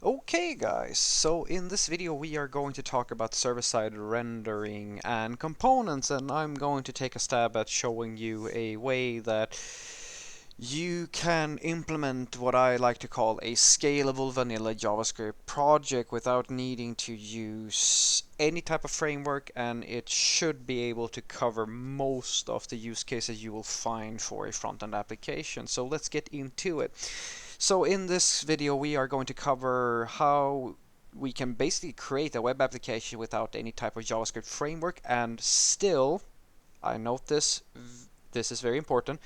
Okay guys, so in this video we are going to talk about server-side rendering and components, and I'm going to take a stab at showing you a way that you can implement what I like to call a scalable vanilla JavaScript project without needing to use any type of framework, and it should be able to cover most of the use cases you will find for a front-end application. So let's get into it. So in this video we are going to cover how we can basically create a web application without any type of JavaScript framework and still, I note this is very important,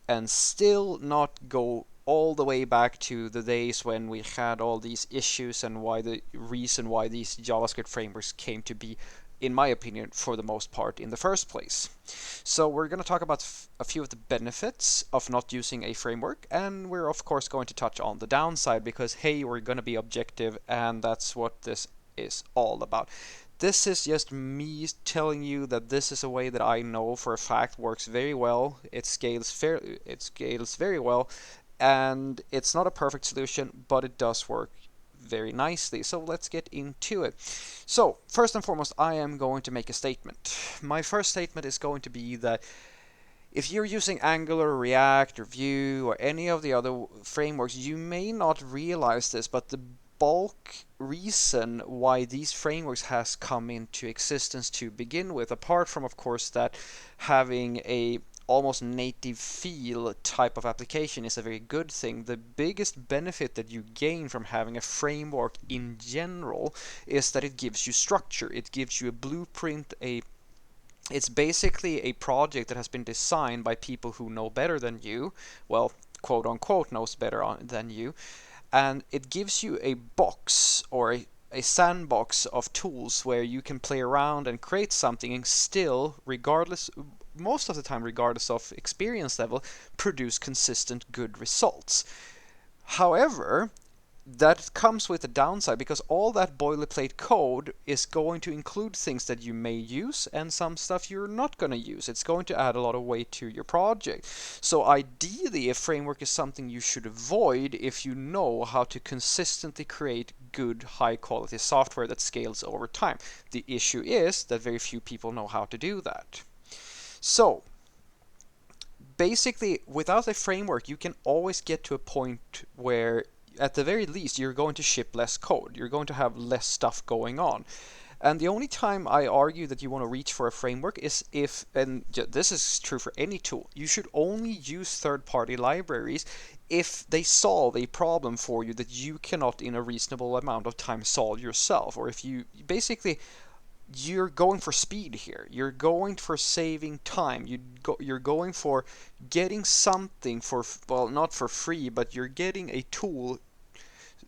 and still not go all the way back to the days when we had all these issues and why the reason why these JavaScript frameworks came to be, in my opinion, for the most part in the first place. So we're going to talk about a few of the benefits of not using a framework, and we're of course going to touch on the downside because hey, we're going to be objective, and that's what this is all about. This is just me telling you that this is a way that I know for a fact works very well. It scales very well, and it's not a perfect solution, but it does work very nicely. So let's get into it. So first and foremost, I am going to make a statement. My first statement is going to be that if you're using Angular, React, or Vue, or any of the other frameworks, you may not realize this, but the bulk reason why these frameworks has come into existence to begin with, apart from of course that having a almost native feel type of application is a very good thing. The biggest benefit that you gain from having a framework in general is that it gives you structure. It gives you a blueprint, it's basically a project that has been designed by people who know better than you, well, quote unquote knows better than you, and it gives you a box or a sandbox of tools where you can play around and create something and still, regardless, most of the time regardless of experience level, produce consistent good results. However, that comes with a downside because all that boilerplate code is going to include things that you may use and some stuff you're not going to use. It's going to add a lot of weight to your project. So ideally, a framework is something you should avoid if you know how to consistently create good, high quality software that scales over time. The issue is that very few people know how to do that. So basically, without a framework, you can always get to a point where at the very least you're going to ship less code, you're going to have less stuff going on. And the only time I argue that you want to reach for a framework is if, and this is true for any tool, you should only use third-party libraries if they solve a problem for you that you cannot in a reasonable amount of time solve yourself, or if you basically, you're going for speed here. You're going for saving time. You're going for getting something for, well, not for free, but you're getting a tool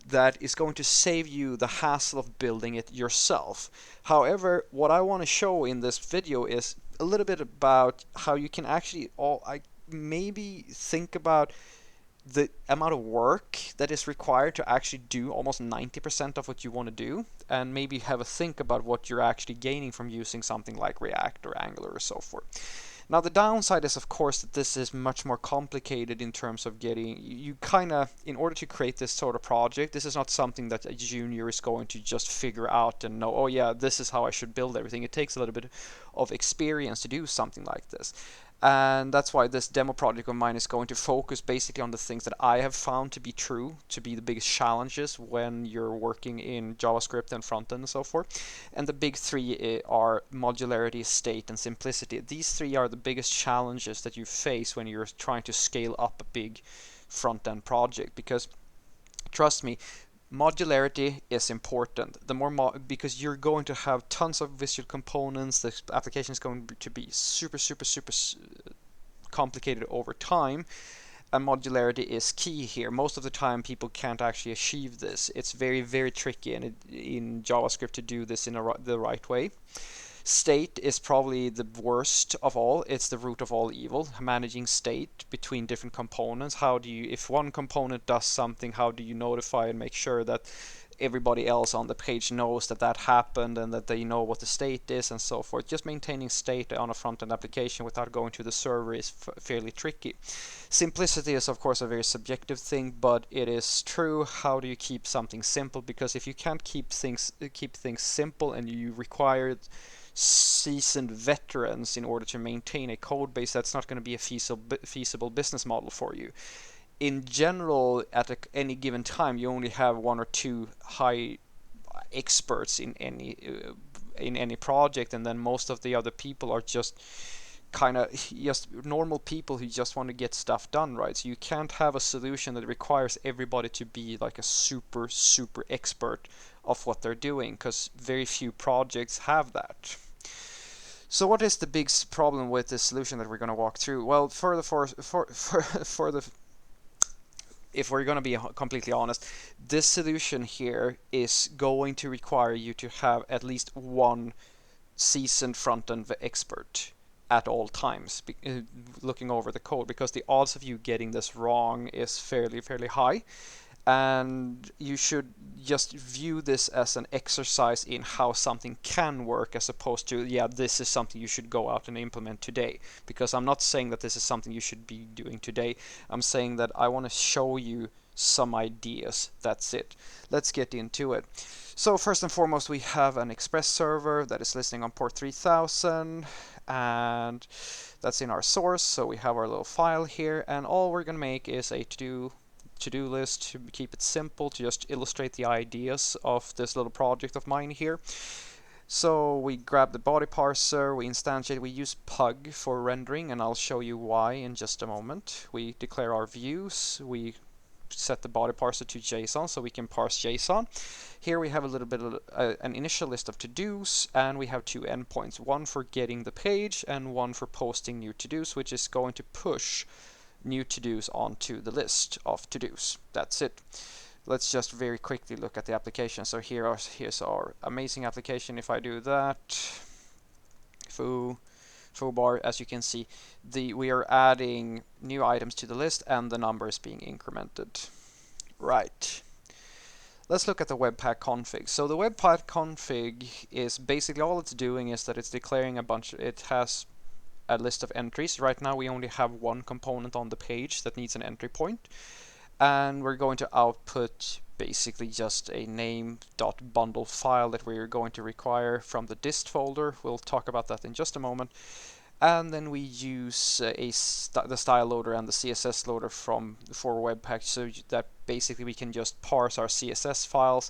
that is going to save you the hassle of building it yourself. However, what I want to show in this video is a little bit about how you can actually maybe think about the amount of work that is required to actually do almost 90% of what you want to do, and maybe have a think about what you're actually gaining from using something like React or Angular or so forth. Now, the downside is, of course, that this is much more complicated in terms of getting, you kind of, in order to create this sort of project, this is not something that a junior is going to just figure out and know, oh yeah, this is how I should build everything. It takes a little bit of experience to do something like this. And that's why this demo project of mine is going to focus basically on the things that I have found to be true, to be the biggest challenges when you're working in JavaScript and front end and so forth. And the big three are modularity, state, and simplicity. These three are the biggest challenges that you face when you're trying to scale up a big front end project, because trust me, modularity is important. The more because you're going to have tons of visual components, the application is going to be super complicated over time, and modularity is key here. Most of the time people can't actually achieve this. It's very tricky in JavaScript to do this in the right way. State is probably the worst of all. It's the root of all evil. Managing state between different components. How do you, if one component does something, how do you notify and make sure that everybody else on the page knows that that happened and that they know what the state is and so forth. Just maintaining state on a front-end application without going to the server is fairly tricky. Simplicity is of course a very subjective thing, but it is true. How do you keep something simple? Because if you can't keep things simple and you require seasoned veterans in order to maintain a code base, that's not going to be a feasible business model for you. In general, at any given time, you only have one or two high experts in any project, and then most of the other people are just kind of just normal people who just want to get stuff done, right? So you can't have a solution that requires everybody to be like a super expert of what they're doing, because very few projects have that. So what is the big problem with this solution that we're going to walk through? Well, for the if we're going to be completely honest, this solution here is going to require you to have at least one seasoned front-end expert at all times looking over the code, because the odds of you getting this wrong is fairly high. And you should just view this as an exercise in how something can work, as opposed to, yeah, this is something you should go out and implement today. Because I'm not saying that this is something you should be doing today. I'm saying that I want to show you some ideas. That's it. Let's get into it. So first and foremost, we have an Express server that is listening on port 3000, and that's in our source. So we have our little file here, and all we're going to make is a to-do list to keep it simple, to just illustrate the ideas of this little project of mine here. So we grab the body parser, we instantiate, we use Pug for rendering, and I'll show you why in just a moment. We declare our views, we set the body parser to JSON so we can parse JSON. Here we have a little bit of an initial list of to-dos, and we have two endpoints, one for getting the page and one for posting new to-dos, which is going to push new to-dos onto the list of to-dos. That's it. Let's just very quickly look at the application. So here's our amazing application. If I do that, foo bar, as you can see, we are adding new items to the list and the number is being incremented. Right. Let's look at the Webpack config. So the Webpack config is basically all it's doing is that it's declaring it has a list of entries. Right now we only have one component on the page that needs an entry point, and we're going to output basically just a name.bundle file that we're going to require from the dist folder. We'll talk about that in just a moment. And then we use the style loader and the CSS loader for Webpack, so that basically we can just parse our CSS files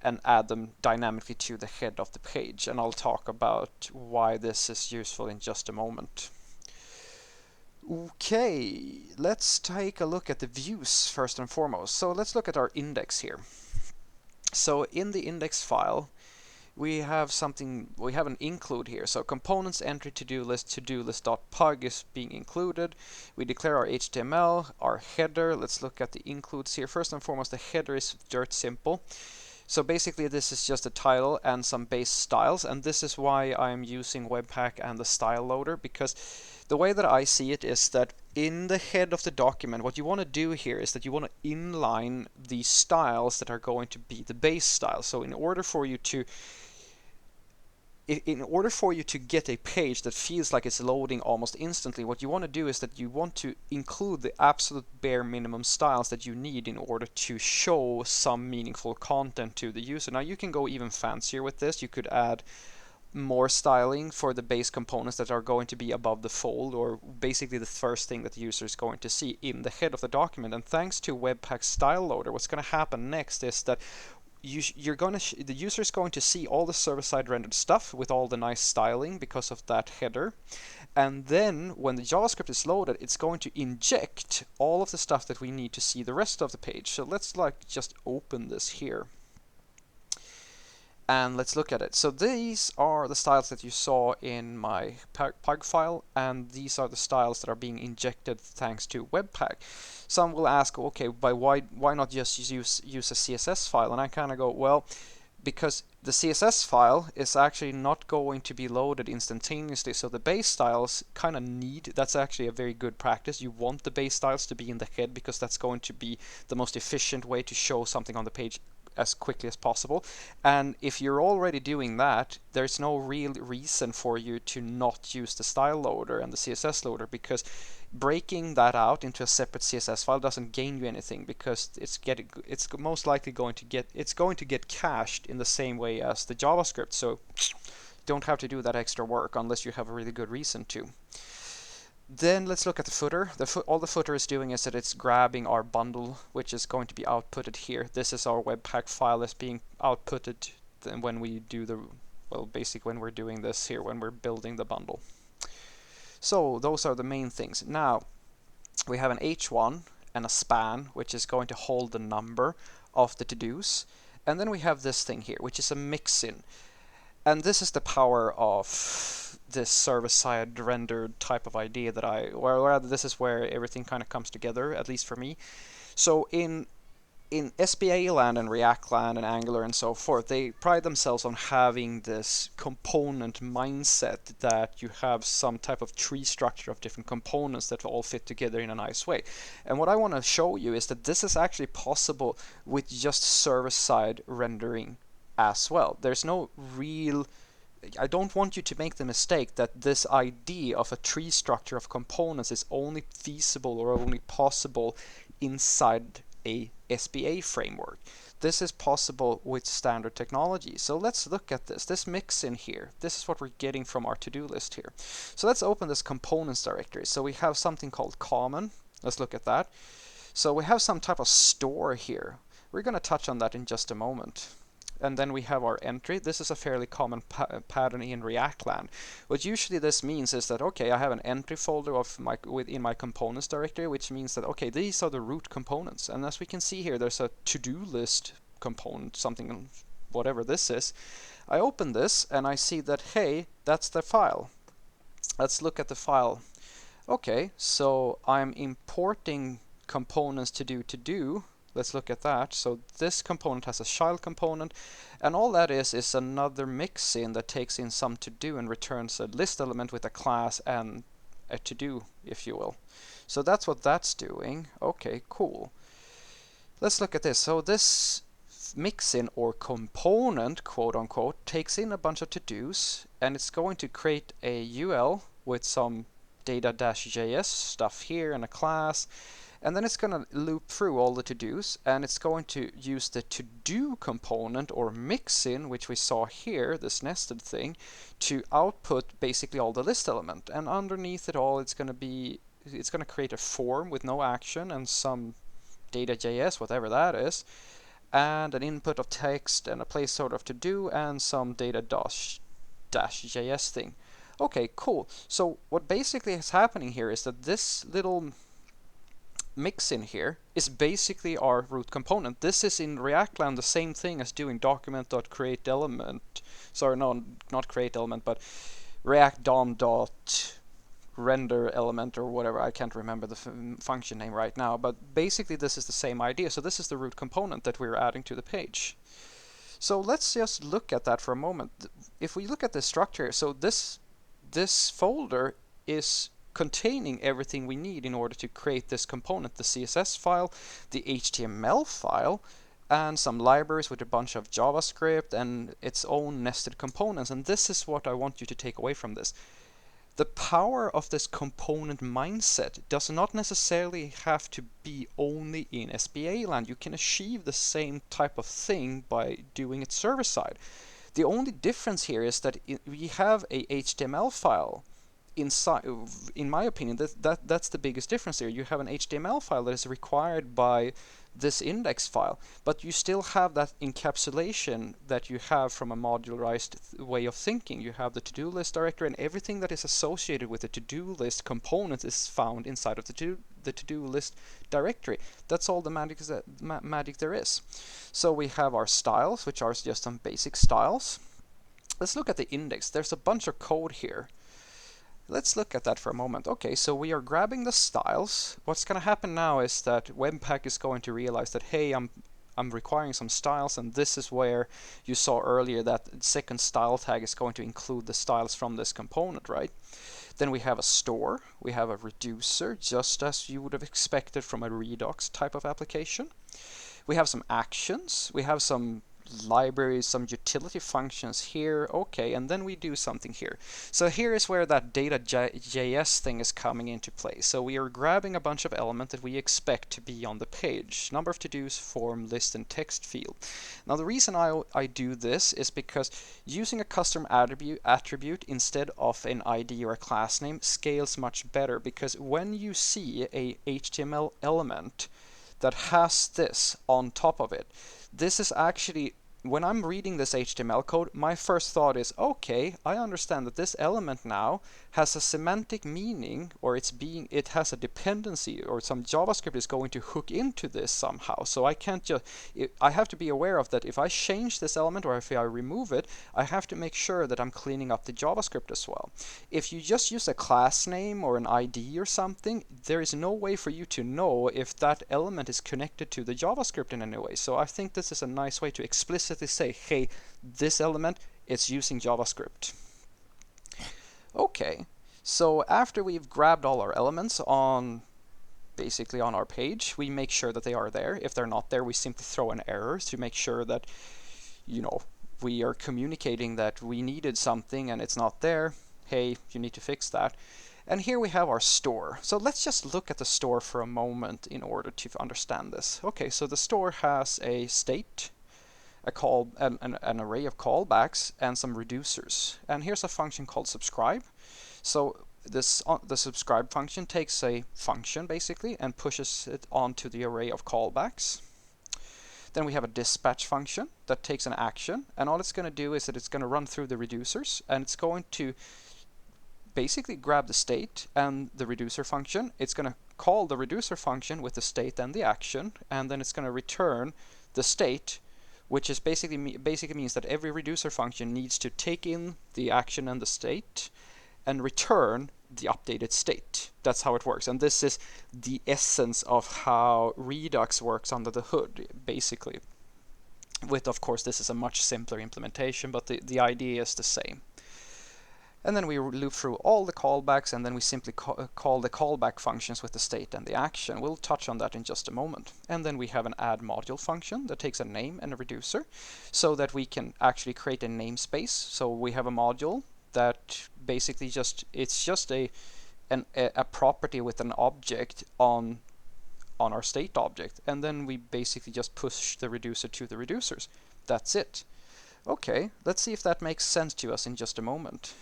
and add them dynamically to the head of the page. And I'll talk about why this is useful in just a moment. Okay, let's take a look at the views first and foremost. So let's look at our index here. So in the index file, we have an include here. So components entry to-do list.pug is being included. We declare our HTML, our header. Let's look at the includes here. First and foremost, the header is dirt simple. So basically this is just a title and some base styles, and this is why I'm using Webpack and the style loader, because the way that I see it is that in the head of the document, what you want to do here is that you want to inline the styles that are going to be the base style. So in order for you to get a page that feels like it's loading almost instantly, what you want to do is that you want to include the absolute bare minimum styles that you need in order to show some meaningful content to the user. Now you can go even fancier with this. You could add more styling for the base components that are going to be above the fold, or basically the first thing that the user is going to see in the head of the document. And thanks to Webpack Style Loader, what's going to happen next is that the user is going to see all the server-side rendered stuff with all the nice styling because of that header. And then when the JavaScript is loaded, it's going to inject all of the stuff that we need to see the rest of the page. So let's just open this here. And let's look at it. So these are the styles that you saw in my Pug file, and these are the styles that are being injected thanks to Webpack. Some will ask, okay, why not just use a CSS file? And I kind of go, well, because the CSS file is actually not going to be loaded instantaneously, so the base styles kind of that's actually a very good practice. You want the base styles to be in the head because that's going to be the most efficient way to show something on the page as quickly as possible. And if you're already doing that, there's no real reason for you to not use the style loader and the CSS loader, because breaking that out into a separate CSS file doesn't gain you anything, because it's most likely going to get cached in the same way as the JavaScript. So don't have to do that extra work unless you have a really good reason to. Then let's look at the footer. All the footer is doing is that it's grabbing our bundle, which is going to be outputted here. This is our Webpack file that's being outputted when we do basically when we're doing this here, when we're building the bundle. So those are the main things. Now we have an H1 and a span, which is going to hold the number of the to-dos. And then we have this thing here, which is a mixin. And this is the power of this server-side rendered type of idea that or rather this is where everything kind of comes together, at least for me. So in SPA land and React land and Angular and so forth, they pride themselves on having this component mindset, that you have some type of tree structure of different components that all fit together in a nice way. And what I want to show you is that this is actually possible with just server-side rendering as well. There's no real... I don't want you to make the mistake that this idea of a tree structure of components is only feasible or only possible inside a SPA framework. This is possible with standard technology. So let's look at this mix in here. This is what we're getting from our to-do list here. So let's open this components directory. So we have something called common. Let's look at that. So we have some type of store here. We're going to touch on that in just a moment. And then we have our entry. This is a fairly common pattern in React land. What usually this means is that, okay, I have an entry folder within my components directory, which means that, okay, these are the root components. And as we can see here, there's a to-do list component, something, whatever this is. I open this and I see that, hey, that's the file. Let's look at the file. Okay, so I'm importing components to do. Let's look at that. So this component has a child component, and all that is another mixin that takes in some to-do and returns a list element with a class and a to-do, if you will. So that's what that's doing. Okay, cool. Let's look at this. So this mixin or component, quote unquote, takes in a bunch of to-dos, and it's going to create a UL with some data-js stuff here and a class. And then it's going to loop through all the to-dos, and it's going to use the to-do component or mixin, which we saw here, this nested thing, to output basically all the list element. And underneath it all, it's going to create a form with no action and some data.js, whatever that is, and an input of text and a placeholder of to-do and some data-js thing. Okay, cool. So what basically is happening here is that this little mix in here is basically our root component. This is in React land the same thing as doing document.createElement. Sorry, no, not create element, but React DOM.render element or whatever. I can't remember the function name right now, but basically this is the same idea. So this is the root component that we're adding to the page. So let's just look at that for a moment. If we look at the structure, so this folder is containing everything we need in order to create this component, the CSS file, the HTML file, and some libraries with a bunch of JavaScript and its own nested components. And this is what I want you to take away from this. The power of this component mindset does not necessarily have to be only in SPA land. You can achieve the same type of thing by doing it server-side. The only difference here is that we have a HTML file inside. In my opinion, that's the biggest difference here. You have an HTML file that is required by this index file, but you still have that encapsulation that you have from a modularized way of thinking. You have the to-do list directory, and everything that is associated with the to-do list component is found inside of the to-do list directory. That's all the magic there is. So we have our styles, which are just some basic styles. Let's look at the index. There's a bunch of code here. Let's look at that for a moment. Okay, so we are grabbing the styles. What's going to happen now is that Webpack is going to realize that, hey, I'm requiring some styles, and this is where you saw earlier that second style tag is going to include the styles from this component, right? Then we have a store, we have a reducer, just as you would have expected from a Redux type of application. We have some actions, we have some libraries, some utility functions here, okay, and then we do something here. So here is where that data.js thing is coming into play. So we are grabbing a bunch of elements that we expect to be on the page. Number of to-dos, form, list, and text field. Now the reason I do this is because using a custom attribute instead of an ID or a class name scales much better, because when you see a HTML element that has this on top of it, this is actually, when I'm reading this HTML code, my first thought is, okay, I understand that this element now has a semantic meaning, or it has a dependency, or some JavaScript is going to hook into this somehow. So I can't just, I have to be aware of that. If I change this element or if I remove it, I have to make sure that I'm cleaning up the JavaScript as well. If you just use a class name or an ID or something, there is no way for you to know if that element is connected to the JavaScript in any way. So I think this is a nice way to explicitly say, hey, this element is using JavaScript. Okay, so after we've grabbed all our elements basically on our page, we make sure that they are there. If they're not there, we simply throw an error to make sure that, we are communicating that we needed something and it's not there. Hey, you need to fix that. And here we have our store. So let's just look at the store for a moment in order to understand this. Okay, so the store has a state, an array of callbacks, and some reducers. And here's a function called subscribe. So the subscribe function takes a function basically and pushes it onto the array of callbacks. Then we have a dispatch function that takes an action, and all it's going to do is that it's going to run through the reducers, and it's going to basically grab the state and the reducer function. It's going to call the reducer function with the state and the action, and then it's going to return the state, which is basically means that every reducer function needs to take in the action and the state and return the updated state. That's how it works. And this is the essence of how Redux works under the hood, basically. With, of course, this is a much simpler implementation, but the idea is the same. And then we loop through all the callbacks, and then we simply call the callback functions with the state and the action. We'll touch on that in just a moment. And then we have an add module function that takes a name and a reducer, so that we can actually create a namespace. So we have a module that basically it's just a property with an object on our state object, and then we basically just push the reducer to the reducers. That's it. Okay, let's see if that makes sense to us in just a moment.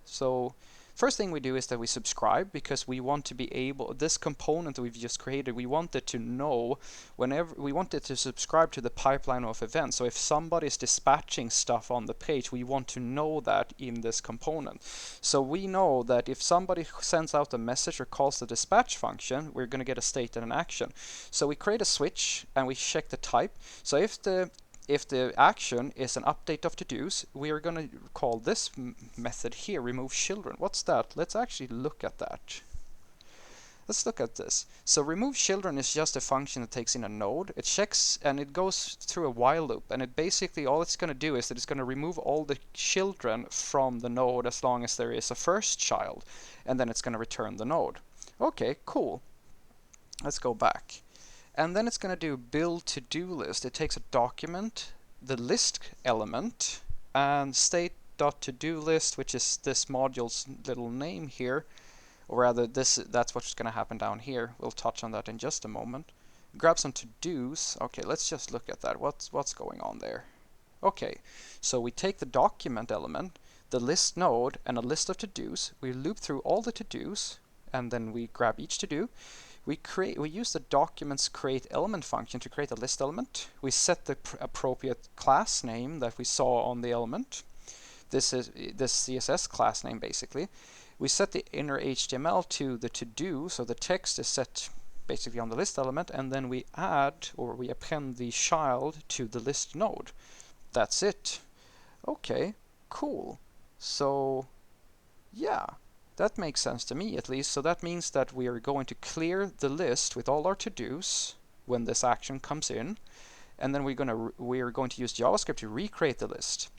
So first thing we do is that we subscribe, because we want to be able, this component that we've just created, we want it to know whenever, we want it to subscribe to the pipeline of events. So if somebody is dispatching stuff on the page, we want to know that in this component. So we know that if somebody sends out a message or calls the dispatch function, we're going to get a state and an action. So we create a switch and we check the type. So if the action is an update of to-dos, we are going to call this method here, remove children. What's that? Let's actually look at that. Let's look at this. So remove children is just a function that takes in a node. It checks and it goes through a while loop, and it basically, all it's going to do is that it's going to remove all the children from the node as long as there is a first child, and then it's going to return the node. Okay, cool. Let's go back. And then it's going to do build to-do list. It takes a document, the list element, and state.to-do list, which is this module's little name here, or rather that's what's going to happen down here. We'll touch on that in just a moment. Grab some to-dos. Okay, let's just look at that. What's going on there? Okay, so we take the document element, the list node, and a list of to-dos. We loop through all the to-dos, and then we grab each to-do. We use the document's create element function to create a list element. We set the appropriate class name that we saw on the element. This is this CSS class name basically. We set the inner HTML to the to-do, so the text is set basically on the list element, and then we add, or we append the child to the list node. That's it. Okay, cool. So yeah, that makes sense to me at least. So that means that we are going to clear the list with all our to-dos when this action comes in, and then we are going to use JavaScript to recreate the list.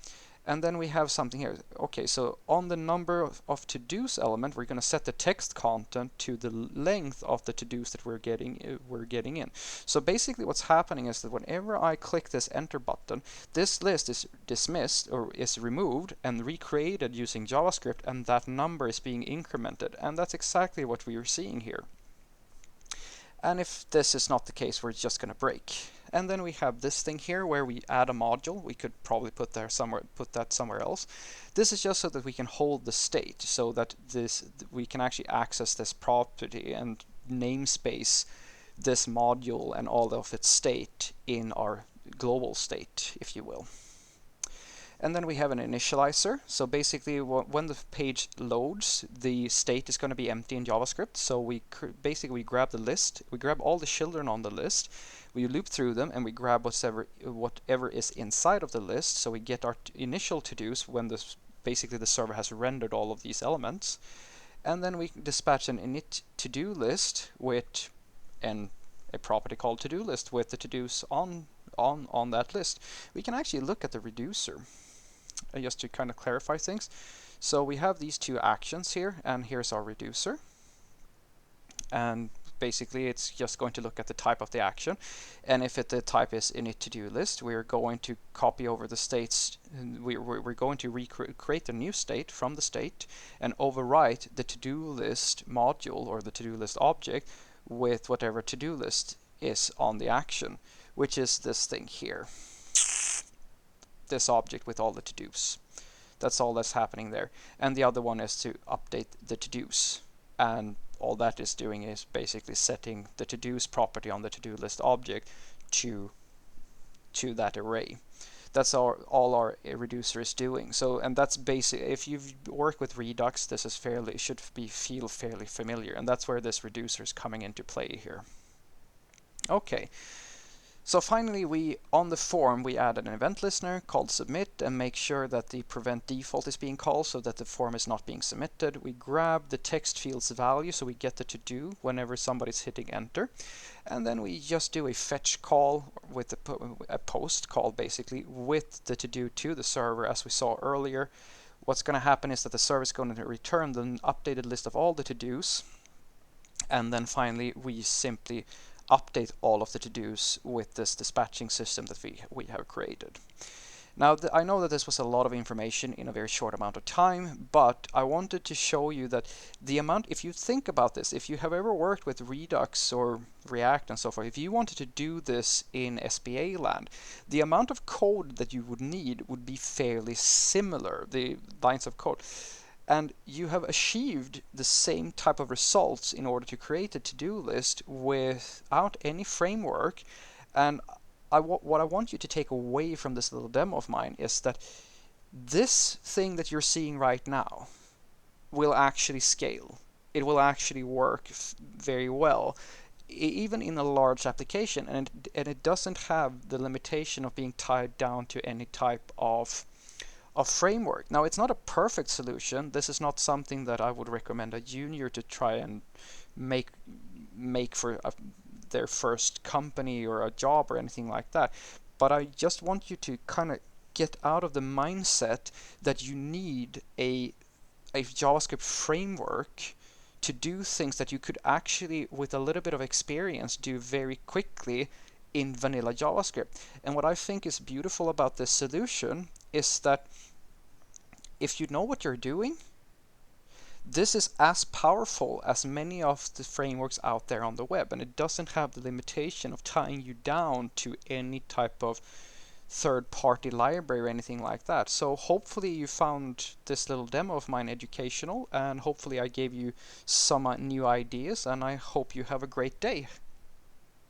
And then we have something here. Okay, so on the number of to-dos element, we're going to set the text content to the length of the to-dos that we're getting in. So basically what's happening is that whenever I click this enter button, this list is dismissed or is removed and recreated using JavaScript, and that number is being incremented. And that's exactly what we are seeing here. And if this is not the case, we're just going to break. And then we have this thing here where we add a module. We could probably put that somewhere else. This is just so that we can hold the state, so that we can actually access this property and namespace this module and all of its state in our global state, if you will. And then we have an initializer. So basically when the page loads, the state is going to be empty in JavaScript. So we basically grab the list, we grab all the children on the list, we loop through them, and we grab whatever is inside of the list. So we get our initial to-dos when basically the server has rendered all of these elements. And then we dispatch an init to-do list with a property called to-do list with the to-dos on that list. We can actually look at the reducer just to kind of clarify things. So we have these two actions here, and here's our reducer. And basically it's just going to look at the type of the action, and if the type is init to-do list, we're going to copy over the states. We're going to create a new state from the state and overwrite the to-do list module or the to-do list object with whatever to-do list is on the action, which is this thing here, this object with all the to-dos. That's all that's happening there. And the other one is to update the to-dos, and all that is doing is basically setting the to-dos property on the to-do list object to that array. That's all our reducer is doing. So, and that's basic. If you've worked with Redux, this is feel fairly familiar, and that's where this reducer is coming into play here. Okay. So finally, on the form, we added an event listener called submit and make sure that the prevent default is being called so that the form is not being submitted. We grab the text field's value so we get the to-do whenever somebody's hitting enter. And then we just do a fetch call with a post call basically with the to-do to the server as we saw earlier. What's going to happen is that the server is going to return the updated list of all the to-dos. And then finally, we simply update all of the to-dos with this dispatching system that we have created. Now, I know that this was a lot of information in a very short amount of time, but I wanted to show you that the amount, if you think about this, if you have ever worked with Redux or React and so forth, if you wanted to do this in SPA land, the amount of code that you would need would be fairly similar, the lines of code. And you have achieved the same type of results in order to create a to-do list without any framework. And what I want you to take away from this little demo of mine is that this thing that you're seeing right now will actually scale. It will actually work very well, even in a large application. And it doesn't have the limitation of being tied down to any type of framework. Now, it's not a perfect solution. This is not something that I would recommend a junior to try and make for their first company or a job or anything like that. But I just want you to kind of get out of the mindset that you need a JavaScript framework to do things that you could actually, with a little bit of experience, do very quickly in vanilla JavaScript. And what I think is beautiful about this solution is that if you know what you're doing, this is as powerful as many of the frameworks out there on the web, and it doesn't have the limitation of tying you down to any type of third-party library or anything like that. So hopefully you found this little demo of mine educational, and hopefully I gave you some new ideas, and I hope you have a great day.